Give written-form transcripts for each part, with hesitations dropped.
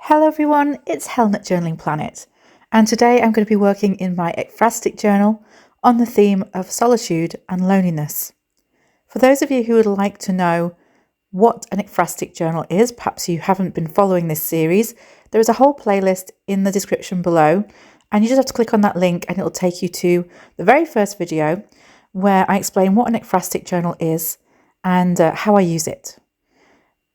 Hello everyone, it's Helen at Journaling Planet, and today I'm going to be working in my Ekphrastic journal on the theme of solitude and loneliness. For those of you who would like to know what an Ekphrastic journal is, perhaps you haven't been following this series, there is a whole playlist in the description below, and you just have to click on that link and it will take you to the very first video where I explain what an Ekphrastic journal is and how I use it.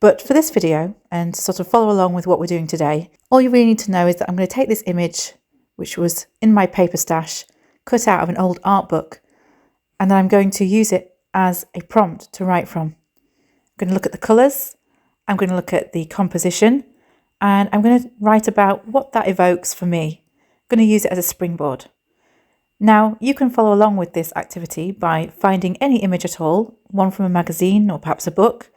But for this video, and to sort of follow along with what we're doing today, all you really need to know is that I'm going to take this image, which was in my paper stash, cut out of an old art book, and then I'm going to use it as a prompt to write from. I'm going to look at the colours, I'm going to look at the composition, and I'm going to write about what that evokes for me. I'm going to use it as a springboard. Now, you can follow along with this activity by finding any image at all, one from a magazine or perhaps a book.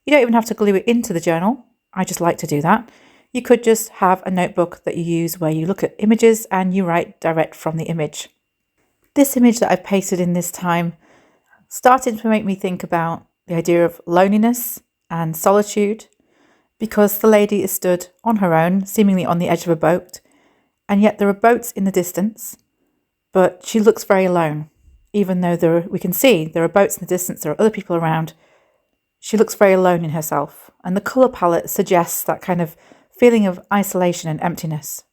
You don't even have to glue it into the journal. I just like to do that. You could just have a notebook that you use where you look at images and you write direct from the image. This image that I've pasted in this time started to make me think about the idea of loneliness and solitude, because the lady is stood on her own, seemingly on the edge of a boat, and yet there are boats in the distance, but she looks very alone. Even though we can see there are boats in the distance, there are other people around, she looks very alone in herself, and the colour palette suggests that kind of feeling of isolation and emptiness.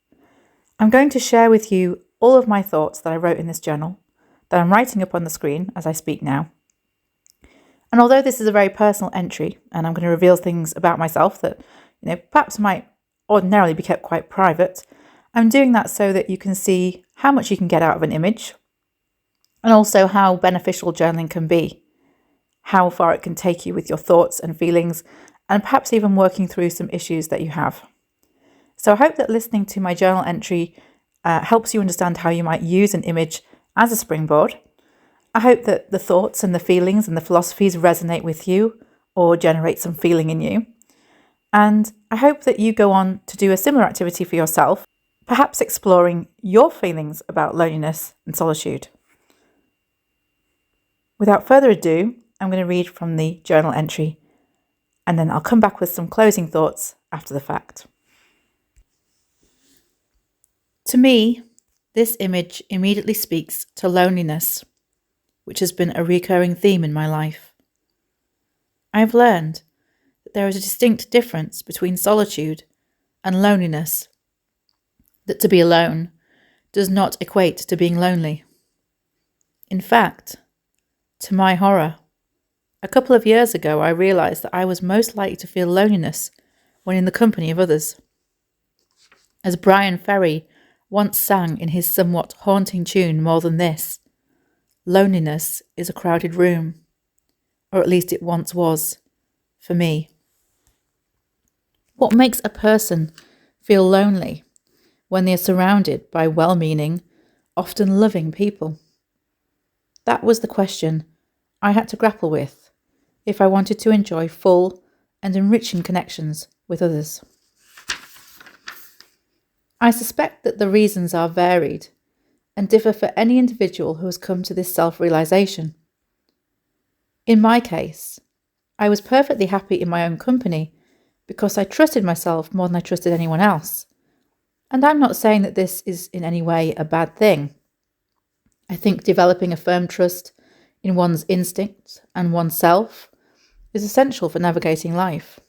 I'm going to share with you all of my thoughts that I wrote in this journal, that I'm writing up on the screen as I speak now. And although this is a very personal entry, and I'm going to reveal things about myself that, perhaps might ordinarily be kept quite private, I'm doing that so that you can see how much you can get out of an image, and also how beneficial journaling can be. How far it can take you with your thoughts and feelings, and perhaps even working through some issues that you have. So I hope that listening to my journal entry helps you understand how you might use an image as a springboard. I hope that the thoughts and the feelings and the philosophies resonate with you or generate some feeling in you. And I hope that you go on to do a similar activity for yourself, perhaps exploring your feelings about loneliness and solitude. Without further ado, I'm going to read from the journal entry, and then I'll come back with some closing thoughts after the fact. To me, this image immediately speaks to loneliness, which has been a recurring theme in my life. I've learned that there is a distinct difference between solitude and loneliness, that to be alone does not equate to being lonely. In fact, to my horror, a couple of years ago, I realised that I was most likely to feel loneliness when in the company of others. As Brian Ferry once sang in his somewhat haunting tune More Than This, loneliness is a crowded room, or at least it once was, for me. What makes a person feel lonely when they are surrounded by well-meaning, often loving people? That was the question I had to grapple with if I wanted to enjoy full and enriching connections with others. I suspect that the reasons are varied and differ for any individual who has come to this self-realisation. In my case, I was perfectly happy in my own company because I trusted myself more than I trusted anyone else. And I'm not saying that this is in any way a bad thing. I think developing a firm trust in one's instincts and oneself is essential for navigating life.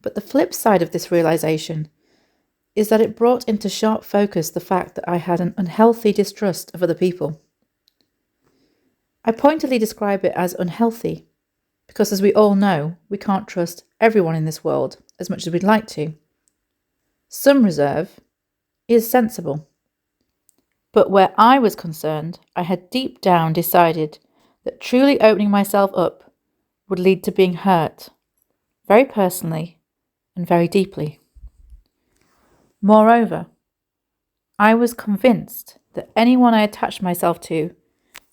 But the flip side of this realisation is that it brought into sharp focus the fact that I had an unhealthy distrust of other people. I pointedly describe it as unhealthy because, as we all know, we can't trust everyone in this world as much as we'd like to. Some reserve is sensible. But where I was concerned, I had deep down decided that truly opening myself up would lead to being hurt, very personally and very deeply. Moreover, I was convinced that anyone I attached myself to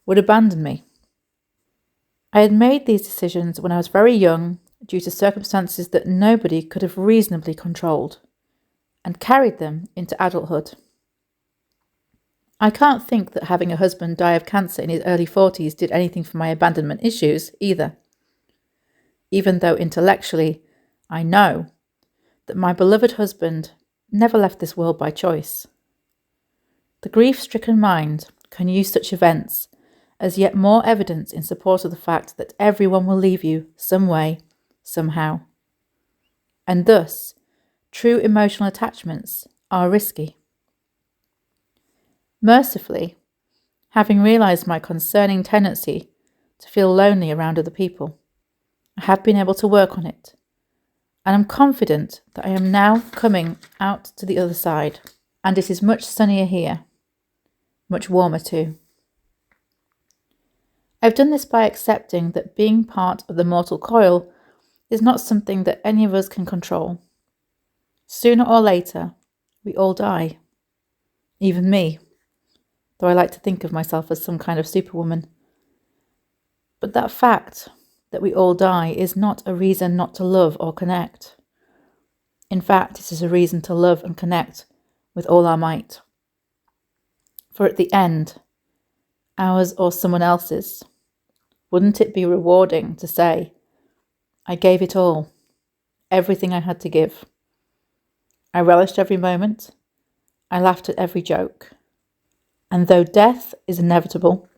would abandon me. I had made these decisions when I was very young due to circumstances that nobody could have reasonably controlled, and carried them into adulthood. I can't think that having a husband die of cancer in his early 40s did anything for my abandonment issues either. Even though intellectually I know that my beloved husband never left this world by choice. The grief-stricken mind can use such events as yet more evidence in support of the fact that everyone will leave you some way, somehow. And thus, true emotional attachments are risky. Mercifully, having realised my concerning tendency to feel lonely around other people, I have been able to work on it, and I'm confident that I am now coming out to the other side, and it is much sunnier here, much warmer too. I've done this by accepting that being part of the mortal coil is not something that any of us can control. Sooner or later, we all die. Even me, though I like to think of myself as some kind of superwoman. But that fact that we all die is not a reason not to love or connect. In fact, it is a reason to love and connect with all our might. For at the end, ours or someone else's, wouldn't it be rewarding to say, I gave it all, everything I had to give. I relished every moment, I laughed at every joke. And though death is inevitable,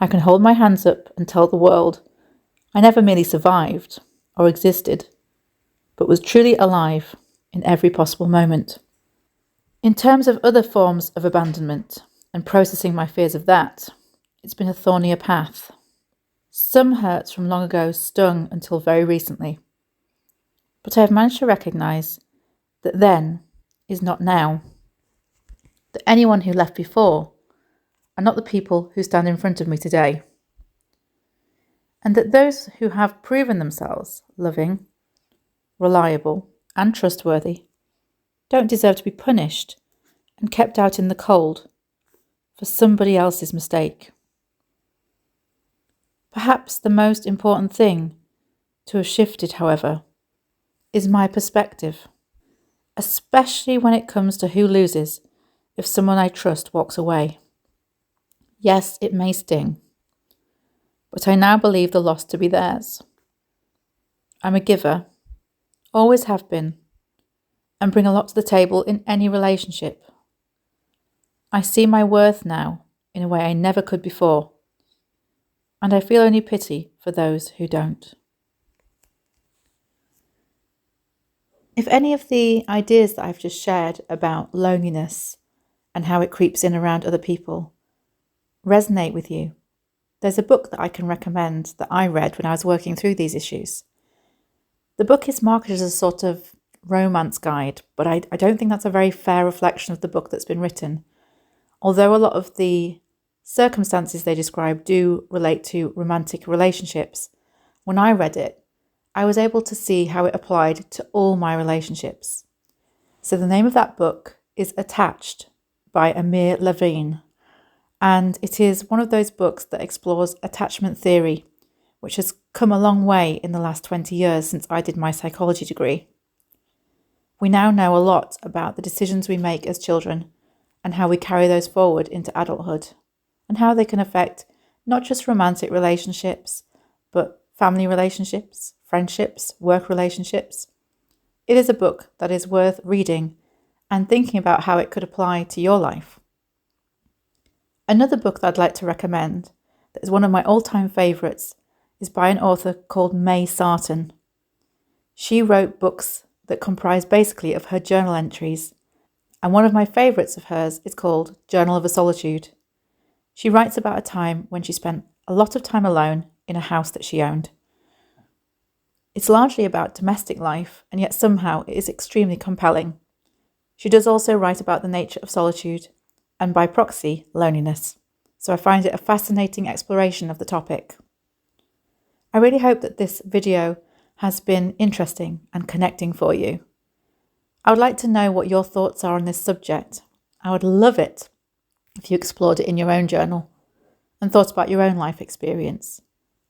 I can hold my hands up and tell the world I never merely survived or existed, but was truly alive in every possible moment. In terms of other forms of abandonment and processing my fears of that, it's been a thornier path. Some hurts from long ago stung until very recently, but I have managed to recognise that then is not now, that anyone who left before are not the people who stand in front of me today, and that those who have proven themselves loving, reliable and trustworthy don't deserve to be punished and kept out in the cold for somebody else's mistake. Perhaps the most important thing to have shifted, however, is my perspective, especially when it comes to who loses if someone I trust walks away. Yes, it may sting, but I now believe the loss to be theirs. I'm a giver, always have been, and bring a lot to the table in any relationship. I see my worth now in a way I never could before, and I feel only pity for those who don't. If any of the ideas that I've just shared about loneliness and how it creeps in around other people resonate with you, there's a book that I can recommend that I read when I was working through these issues. The book is marketed as a sort of romance guide, but I don't think that's a very fair reflection of the book that's been written. Although a lot of the circumstances they describe do relate to romantic relationships, when I read it, I was able to see how it applied to all my relationships. So the name of that book is Attached by Amir Levine, and it is one of those books that explores attachment theory, which has come a long way in the last 20 years since I did my psychology degree. We now know a lot about the decisions we make as children and how we carry those forward into adulthood, and how they can affect not just romantic relationships, but family relationships, friendships, work relationships. It is a book that is worth reading and thinking about how it could apply to your life. Another book that I'd like to recommend, that is one of my all-time favourites, is by an author called May Sarton. She wrote books that comprise basically of her journal entries, and one of my favourites of hers is called Journal of a Solitude. She writes about a time when she spent a lot of time alone in a house that she owned. It's largely about domestic life, and yet somehow it is extremely compelling. She does also write about the nature of solitude, and by proxy, loneliness. So I find it a fascinating exploration of the topic. I really hope that this video has been interesting and connecting for you. I would like to know what your thoughts are on this subject. I would love it if you explored it in your own journal and thought about your own life experience.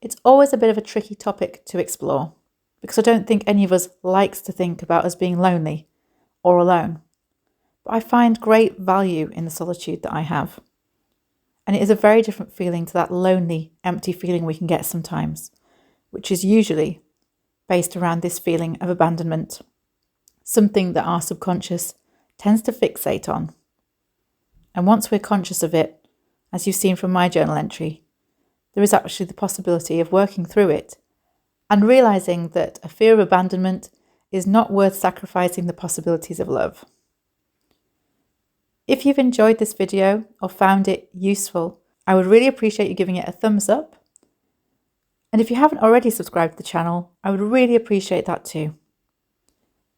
It's always a bit of a tricky topic to explore, because I don't think any of us likes to think about us being lonely or alone. But I find great value in the solitude that I have. And it is a very different feeling to that lonely, empty feeling we can get sometimes, which is usually based around this feeling of abandonment. something that our subconscious tends to fixate on. And once we're conscious of it, as you've seen from my journal entry, there is actually the possibility of working through it and realising that a fear of abandonment is not worth sacrificing the possibilities of love. If you've enjoyed this video or found it useful, I would really appreciate you giving it a thumbs up. And if you haven't already subscribed to the channel, I would really appreciate that too.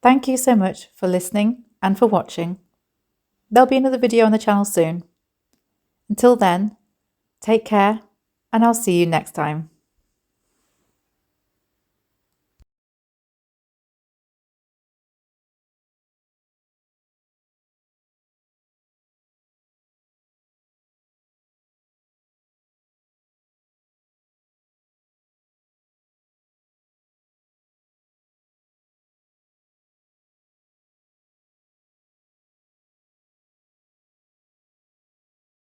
Thank you so much for listening and for watching. There'll be another video on the channel soon. Until then, take care, and I'll see you next time.